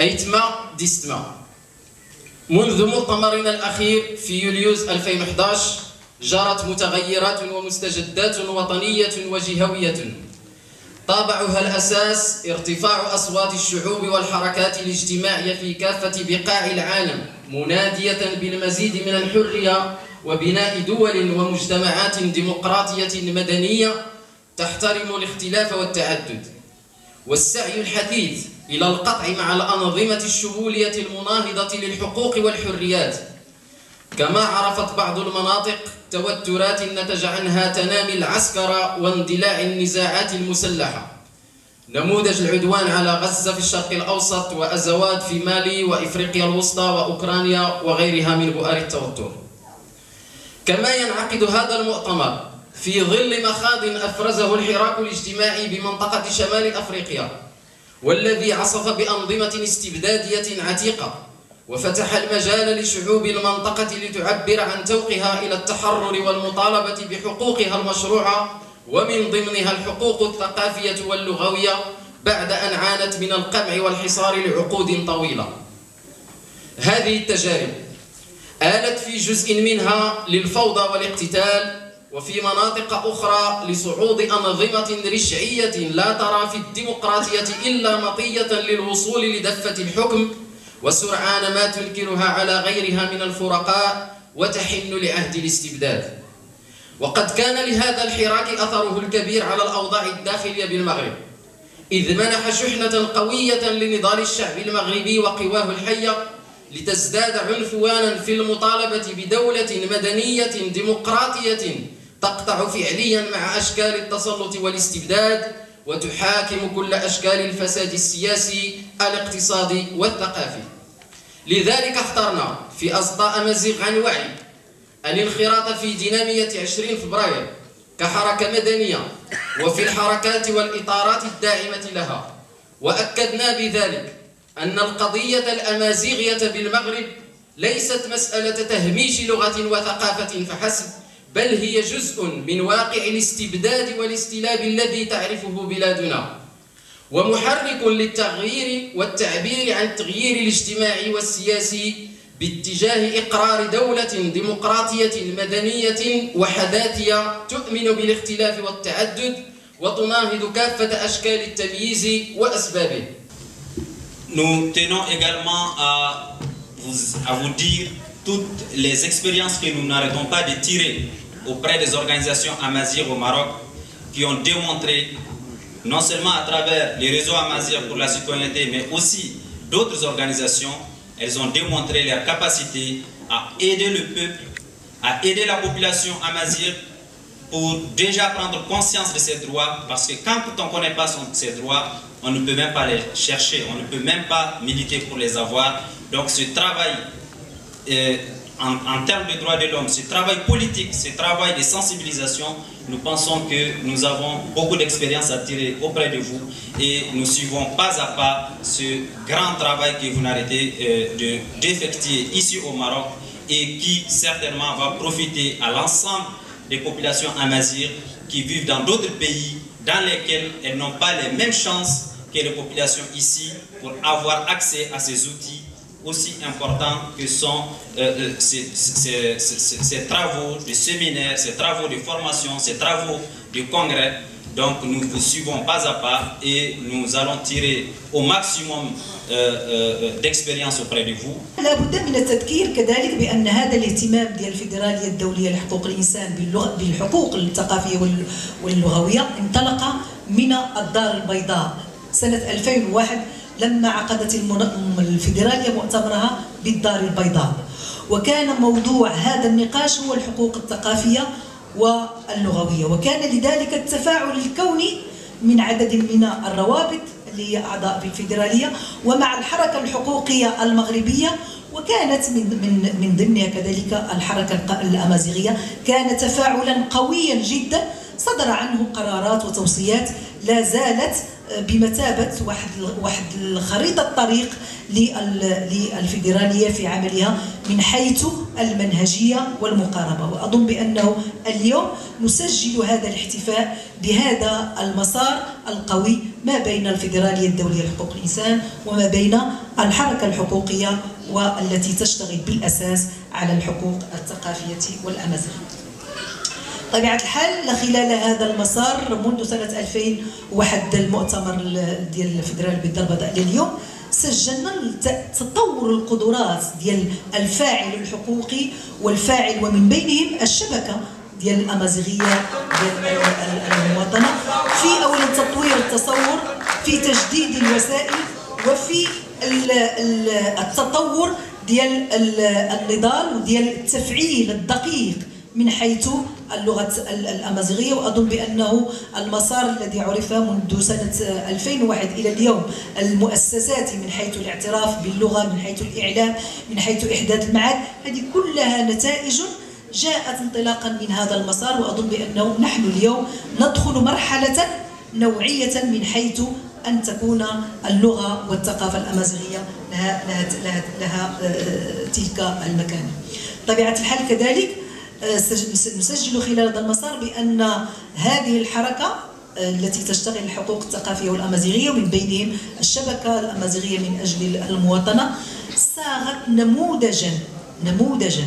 أيتما ديستما. منذ مؤتمرنا الأخير في يوليوز 2011 جرت متغيرات ومستجدات وطنية وجهوية طابعها الأساس ارتفاع أصوات الشعوب والحركات الاجتماعية في كافة بقاع العالم منادية بالمزيد من الحرية وبناء دول ومجتمعات ديمقراطية مدنية تحترم الاختلاف والتعدد، والسعي الحثيث إلى القطع مع الأنظمة الشمولية المناهضة للحقوق والحريات. كما عرفت بعض المناطق توترات نتج عنها تنامي العسكر واندلاع النزاعات المسلحة، نموذج العدوان على غزة في الشرق الأوسط وأزوات في مالي وإفريقيا الوسطى وأوكرانيا وغيرها من بؤر التوتر. كما ينعقد هذا المؤتمر في ظل مخاض أفرزه الحراك الاجتماعي بمنطقة شمال أفريقيا، والذي عصف بأنظمة استبدادية عتيقة وفتح المجال لشعوب المنطقة لتعبر عن توقها إلى التحرر والمطالبة بحقوقها المشروعة، ومن ضمنها الحقوق الثقافية واللغوية بعد أن عانت من القمع والحصار لعقود طويلة. هذه التجارب آلت في جزء منها للفوضى والاقتتال، وفي مناطق أخرى لصعود أنظمة رشعية لا ترى في الديمقراطية إلا مطية للوصول لدفة الحكم، وسرعان ما تنكرها على غيرها من الفرقاء وتحن لعهد الاستبداد. وقد كان لهذا الحراك أثره الكبير على الأوضاع الداخلية بالمغرب، إذ منح شحنة قوية لنضال الشعب المغربي وقواه الحية لتزداد عنفوانا في المطالبة بدولة مدنية ديمقراطية تقطع فعليا مع أشكال التسلط والاستبداد وتحاكم كل أشكال الفساد السياسي الاقتصادي والثقافي. لذلك اخترنا في أصداء مزيغ عن وعي الانخراط في دينامية 20 فبراير كحركة مدنية وفي الحركات والإطارات الداعمة لها، وأكدنا بذلك أن القضية الأمازيغية بالمغرب ليست مسألة تهميش لغة وثقافة فحسب، بل هي جزء من واقع الاستبداد والاستلاب الذي تعرفه بلادنا، ومحرك للتغيير والتعبير عن التغيير الاجتماعي والسياسي باتجاه إقرار دولة ديمقراطية مدنية وحداثية تؤمن بالاختلاف والتعدد وتناهض كافة أشكال التمييز وأسبابه. Nous tenons également à vous dire toutes les expériences que nous n'arrêtons pas de tirer auprès des organisations amazighes au Maroc, qui ont démontré, non seulement à travers les réseaux amazighs pour la citoyenneté, mais aussi d'autres organisations, elles ont démontré leur capacité à aider le peuple, à aider la population amazigh pour déjà prendre conscience de ses droits, parce que quand on ne connaît pas ses droits, on ne peut même pas les chercher, on ne peut même pas militer pour les avoir. Donc ce travail, en termes de droits de l'homme, ce travail politique, ce travail de sensibilisation, nous pensons que nous avons beaucoup d'expérience à tirer auprès de vous et nous suivons pas à pas ce grand travail que vous n'arrêtez d'effectuer ici au Maroc et qui certainement va profiter à l'ensemble des populations amazighes qui vivent dans d'autres pays dans lesquels elles n'ont pas les mêmes chances que les populations ici pour avoir accès à ces outils aussi importants que sont ces travaux de séminaires, ces travaux de formation, ces travaux de congrès. Donc nous vous suivons pas à pas et nous allons tirer au maximum d'expérience auprès de vous. لا بد من التذكير كذلك بأن هذا الاهتمام ديال الفيدرالية الدولية لحقوق الإنسان بالحقوق الثقافية واللغوية انطلق من الدار البيضاء سنة 2001 لما عقدت الفيدرالية مؤتمرها بالدار البيضاء، وكان موضوع هذا النقاش هو الحقوق الثقافية واللغوية، وكان لذلك التفاعل الكوني من عدد من الروابط اللي هي أعضاء في الفيدرالية ومع الحركة الحقوقية المغربية، وكانت من ضمنها كذلك الحركة الأمازيغية. كان تفاعلا قويا جدا صدر عنه قرارات وتوصيات لا زالت بمثابة واحد الخريطة الطريق للفيدرالية في عملها من حيث المنهجية والمقاربة. وأظن بأنه اليوم نسجل هذا الاحتفاء بهذا المسار القوي ما بين الفيدرالية الدولية لحقوق الإنسان وما بين الحركة الحقوقية والتي تشتغل بالأساس على الحقوق الثقافية والأمازيغية. طبيعة الحال خلال هذا المسار منذ سنة 2001 المؤتمر ديال الفيدرالي بالضربة إلى اليوم سجلنا تطور القدرات ديال الفاعل الحقوقي والفاعل ومن بينهم الشبكة ديال الأمازيغية ديال المواطنة في أولا تطوير التصور، في تجديد الوسائل، وفي التطور ديال النضال وديال التفعيل الدقيق من حيث اللغة الأمازيغية. وأظن بأنه المسار الذي عرف منذ سنة 2001 إلى اليوم، المؤسسات من حيث الاعتراف باللغة، من حيث الإعلام، من حيث إحداث المعاد، هذه كلها نتائج جاءت انطلاقا من هذا المسار. وأظن بأنه نحن اليوم ندخل مرحلة نوعية من حيث أن تكون اللغة والثقافة الأمازيغية لها تلك المكانة. طبيعة الحال كذلك نسجل خلال هذا المسار بأن هذه الحركة التي تشتغل الحقوق الثقافية والأمازيغية ومن بينهم الشبكة الأمازيغية من أجل المواطنة صاغت نموذجا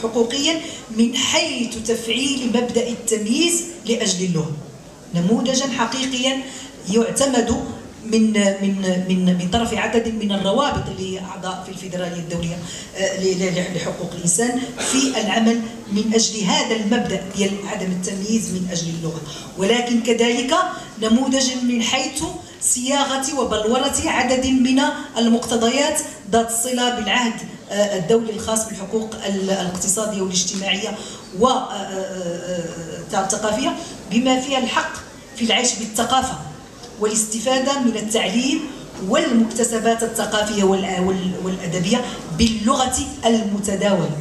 حقوقيا من حيث تفعيل مبدأ التمييز لأجل اللغة، نموذجا حقيقيا يعتمد من طرف عدد من الروابط اللي أعضاء في الفيدرالية الدولية لحقوق الإنسان في العمل من أجل هذا المبدأ ديال عدم التمييز من أجل اللغة، ولكن كذلك نموذج من حيث صياغة وبلورة عدد من المقتضيات ذات الصلة بالعهد الدولي الخاص بالحقوق الاقتصادية والاجتماعية والثقافية، بما فيها الحق في العيش بالثقافة والاستفادة من التعليم والمكتسبات الثقافية والأدبية باللغة المتداولة.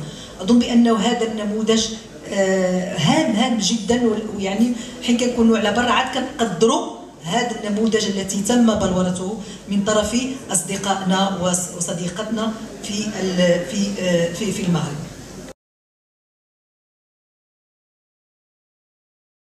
أظن بأنه هذا النموذج هام جدا، ويعني حين كنكونوا على برا عاد كنقدروا هذا النموذج التي تم بلورته من طرف أصدقائنا وصديقتنا في المغرب.